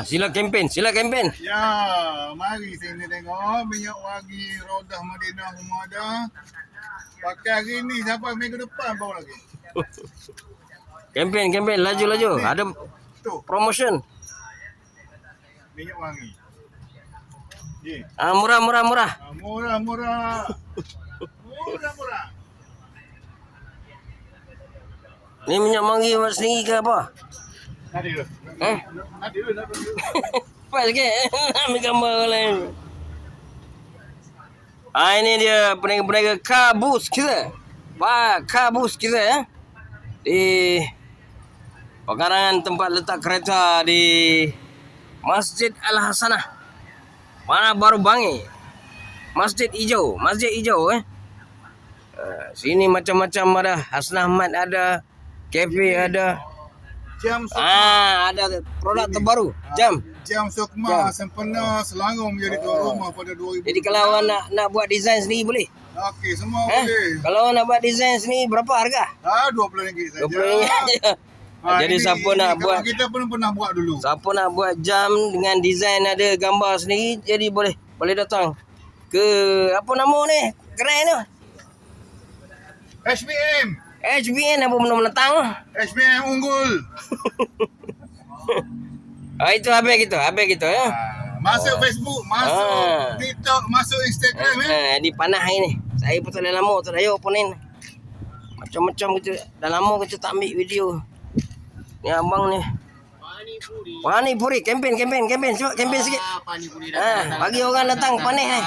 Sila kempen, sila kempen. Ya, mari sini tengok minyak wangi Rodah Madinah semua ada. Pakai hari ni sampai minggu depan baru lagi. Kempen, laju. Ada Tu, promotion. minyak wangi. Ni. Murah. Murah. Ni minyak wangi buat sendiri ke apa? Tadi dulu. Tadi dulu. Pas sikit. Ambil gambar lain. Ini dia peniaga-peniaga kabus kita. Kabus kita ya. Di pekarangan tempat letak kereta di Masjid Al-Hasanah. Mana baru bangi. Masjid hijau sini macam-macam ada. Hasnah Mat ada. Kafe ada. Jam Sukma. Ada produk terbaru. Jam Sukma sempena Selangor menjadi tuan rumah pada 2000. Jadi kalau awak nak buat design sendiri boleh? Okey, semua boleh. Kalau awak nak buat design sendiri berapa harga? RM20 saja. RM20 saja. Jadi siapa nak buat, kita pun pernah buat dulu. Siapa nak buat jam dengan design ada gambar sendiri, jadi boleh datang ke apa nama ni? Gerai tu. HBM apa benda menentang? HBM unggul. Itu habis kita ya. Masuk Facebook, masuk TikTok, masuk Instagram ya. Di panah ini. Saya pun tak ada lama, tak ada pun ni. Macam-macam kita dah lama kita tak ambil video. Ni abang ni. Panipuri, kempen. Cuba kempen sikit. Panipuri bagi orang datang panih ni.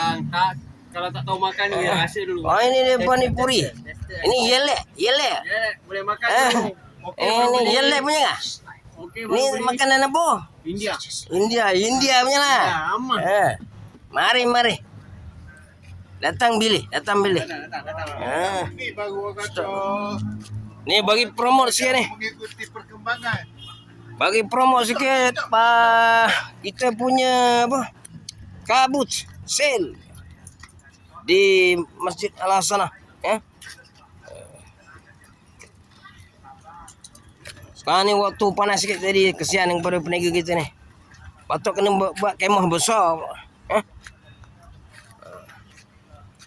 Kalau tak tahu makan ni rasa dulu. Ini dia panipuri. Ini yelek. Boleh makan dulu. Ini yelek punya kah? Ni makanan apa? India punya lah. Mari. Datang pilih. Datang. Ni baru orang kata. Ni bagi promote sikit ni. Mengikuti perkembangan. Bagi promote sikit, kita punya apa? Kabut sale di Masjid Al-Hasanah ya. Sekarang ni waktu panas sikit, jadi kesian kepada peniaga kita ni. Patut kena buat kemah besar ya.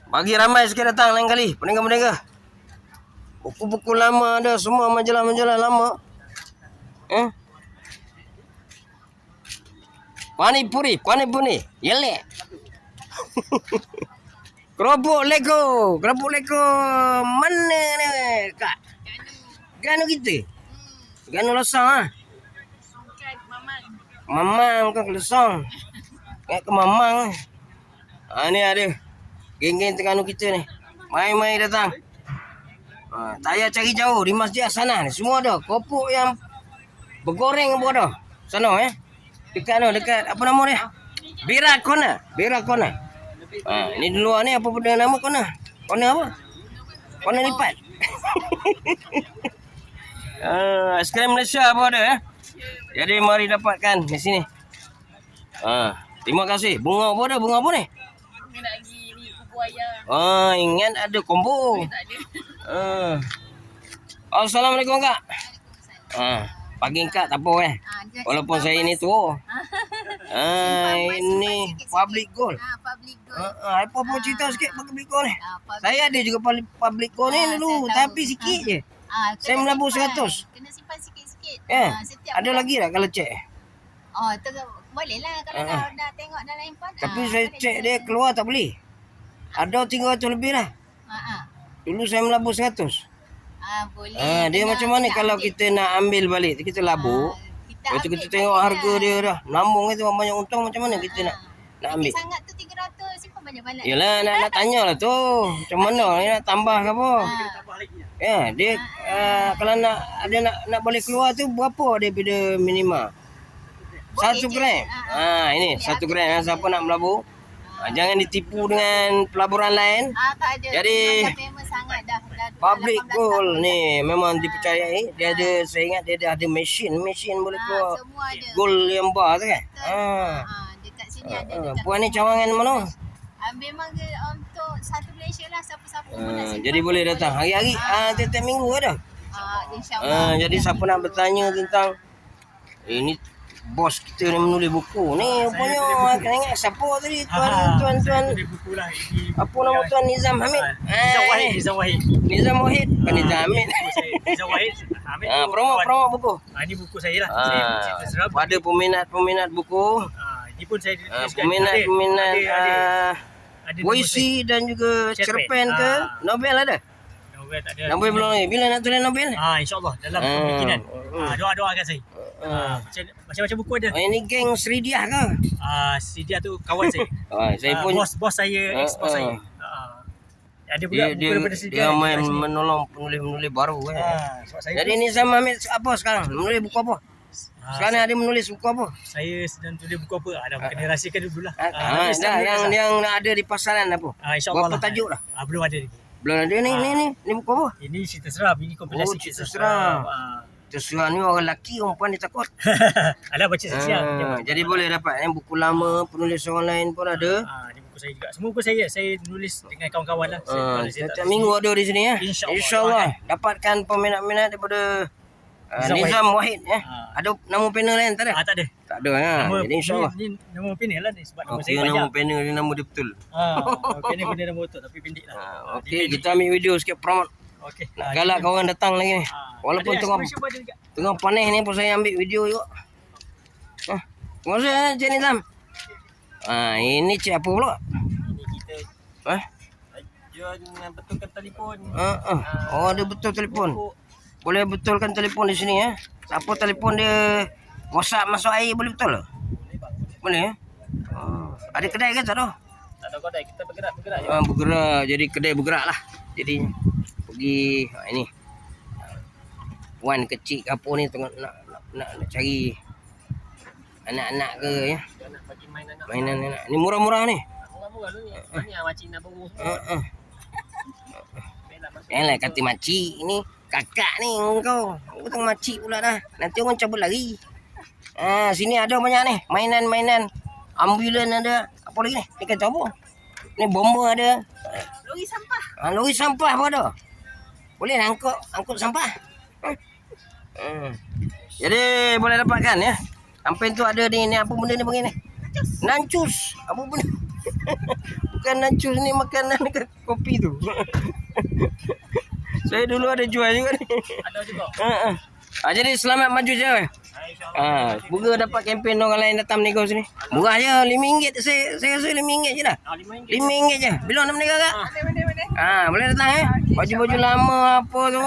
Bagi ramai sikit datang lain kali peniaga-peniaga. Buku-buku lama ada, semua majalah-majalah lama. Panipuri, yelek. Kerupuk leko mana ni kak? Ganu kita. Ganu lesang Mamang kan lesang. Kat ke mamang. Ni ada geng-geng Terengganu kita ni. Mai datang. Tak payah cari jauh di Masjid sana ni. Semua ada. Kerupuk yang bergoreng pun ada. Sana dekat apa nama dia? Bira Corner. Ni di luar ni apa benda nama Corner? Corner apa? Corner lipat. Aiskrim Malaysia apa ada ya? Jadi mari dapatkan di sini. Terima kasih. Bunga apa ada? Bunga apa ni? Lagi ni kuku ayam. Ingat ada combo. Assalamualaikum kak. Pagi kak tak apa walaupun saya ini tu. Ini public gold. Apa pun cerita sikit public gold ni. Saya ada juga public gold ni dulu, tapi sikit je. Saya melabur 100. Kena simpan sikit-sikit. Ada lagi tak kalau cek? Boleh lah kalau dah tengok dalam handphone. Tapi saya cek dia keluar tak boleh. Ada 300 lebih lah. Dulu saya melabur 100. Boleh. Dia macam mana kalau kita nak ambil balik, kita labur. Lepas tu kita tengok harga dia dah. Lambung itu banyak untung, macam mana kita nak ambil? Sangat tu 300 simpan banyak-banyak. Yalah nak tanya lah tu. Macam mana ni nak tambah ke apa? Ya, dia kalau nak balik keluar tu berapa daripada minima? 1 gram. Ini 1 gram. Siapa nak melabur? Jangan ditipu dengan pelaburan lain. Tak ada. Jadi memang sangat dah Public gold ni memang dipercayai. Dia ada, saya ingat dia ada mesin boleh keluar Semua ada. gold yang bar tu kan. Dekat sini ada. Dekat Puan ni cawangan mana? memang untuk satu Malaysia lah. Siapa-siapa pun nak simpan. Jadi boleh datang hari-hari, tiap-tiap minggu ada. InsyaAllah. Jadi siapa nak bertanya tentang ini bos kita ni menulis buku ni rupanya kena ingat siapa tadi tuan buku lah ini. apa nama tuan Nizam Hamid. Nizam Wahid. Nizam Wahid bukan Nizam Hamid. Nizam Wahid. Hamid. Promo buku. Ini buku saya lah. Saya terserah. Pada peminat buku, Ini pun saya peminat ada puisi dan juga cerpen ke novel ada. Novel tak ada. Novel belum lagi. Bila nak tulis novel? InsyaAllah dalam pembikinan. Doa-doakan saya. Macam-macam buku ada. Ini geng Sridiah ke? Dia tu kawan saya. Saya pun Bos saya, ex bos saya. Ada pula buku daripada Sri dia main menolong penulis-penulis baru kan. sebab saya Jadi Nizam Hamid apa sekarang? Menulis buku apa? Sekarang ada menulis buku apa? saya sedang tulis buku apa? Dah kena rahsiakan dululah. Dah yang ada di pasaran apa? InsyaAllah. Berapa tajuk dah? Belum ada lagi. Belum ada ni buku apa? Ini cerita seram, ini kompilasi Cerita seram. Terserah ni orang lelaki, orang perempuan dia takut. Ada baca siang. Jadi boleh dapat buku lama, penulis orang lain pun ada. Ini buku saya juga. Semua buku saya nulis dengan kawan-kawan lah. Setiap minggu ada di sini ya. InsyaAllah. Dapatkan peminat-minat daripada Nizam Wahid ya. Ada nama panel lain tak ada? Tak ada. Tak ada ya. Jadi insyaAllah. Ni nama panel lah ni sebab nama saya Nama banyak. panel ni nama dia betul. Panel guna nama betul tapi pendek lah. Okey, kita ambil video sikit promote. Okey. Nak galak kawan datang lagi ni. Walaupun tengah panas ni pun saya ambil video juga. Terima kasih Cik Nizam. Ini cik apa pula? Ini kita jual dengan betulkan telefon. Oh, ada betul telefon. Boleh betulkan telefon di sini ya. Siapa telefon dia WhatsApp masuk air boleh betul tak? Boleh ya? Ada kedai ke tak ada? Tak ada kedai, kita bergerak je. Bergerak, jadi kedai bergerak lah. Jadi pergi ini Wan kecil ke apa ni tengok nak cari anak-anak ke ya. Nak bagi Mainan anak. Ni murah-murah ni. Murah-murah ni. Ni macam nak baru. Yalah kata makcik ni kakak ni kau. Kau tengok makcik pula dah. Nanti orang cabut lari. Sini ada banyak ni. Mainan-mainan. Ambulan ada. Apa lagi ni? Ni kata apa? Ni bomba ada. Lori sampah. Lori sampah pun ada. Boleh nak angkut sampah. Jadi boleh dapatkan ya. Samping tu ada ni apa benda ni panggil ni? Nancus. Apa benda? Bukan nancus ni makanan dekat kopi tu. Saya dulu ada jual juga ni. Ada juga. Jadi selamat maju je. Moga dapat kempen orang lain datang menego sini. Murah je RM5. Saya rasa RM5 je dah. RM5 je. Bila nak menego kak? Boleh datang baju-baju lama apa tu.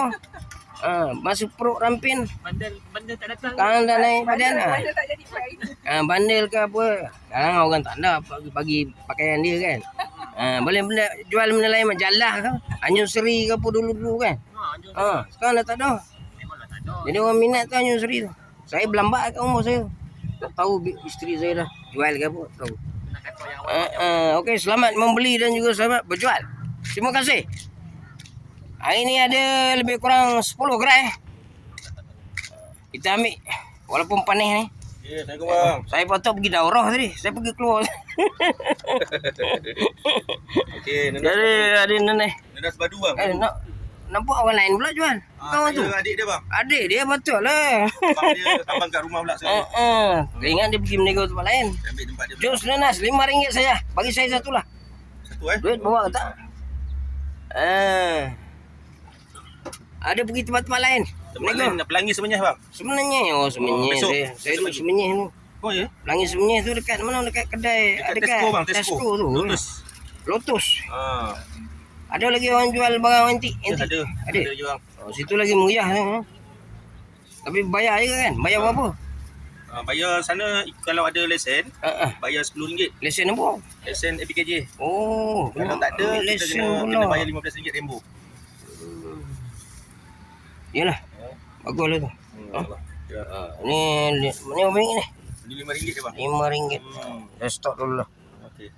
Masuk perut rampin. Bandel tak datang. Kan dah naik badan. Bandel tak jadi buat. Bandel ke apa. Sekarang orang tak ada bagi pakaian dia kan. Boleh jual benda lain majalah ke. Anjung Seri ke apa dulu-dulu kan. Sekarang dah tak ada. Memanglah tak ada. Jadi orang minat tu Anjung Seri tu. Saya berlambat kat umur saya. Tak tahu isteri saya dah jual ke apa. Tahu. Nak kata yang Okey, selamat membeli dan juga selamat berjual. Terima kasih. Hari ni ada lebih kurang 10 gerai. Kita ambil walaupun panas ni. Ya, Assalamualaikum bang. Saya patut pergi daurah tadi. Saya pergi keluar. Okey, Jadi ada nenek. Nenek sebadu bang. Nampak orang lain pula jual. Kawan tu. Adik dia bang. Adik dia betul lah. Abang kat rumah pula saya. Dia ingat dia pergi menego tempat lain. Saya ambil tempat dia. Jus nenas RM5 saja. Bagi saya satu lah. Satu Duit bawa ke tak? Ada pergi tempat-tempat lain. Tempat lain nak Pelangi Semenyih bang. Sebenarnya Semenyih. besok. Saya duduk Semenyih tu. Oh ya? Pelangi Semenyih tu dekat mana? Dekat kedai. Dekat Tesco bang, Tesco tu. Lotus. Ah. Ada lagi orang jual barang antik. Ada. Ada. Ada je bang. Situ lagi meriah tu. Tapi bayar je kan? Bayar berapa? Bayar sana kalau ada lesen, bayar RM10. Lesen apa? Lesen APKJ. Oh. Kalau tak ada, kita lesen kena bayar RM15 Rainbow. Yalah. Baguslah tu. Ya. Ni berapa ringgit ni? Ini RM5 je bang. RM5. Dah stop dulu lah. Okey.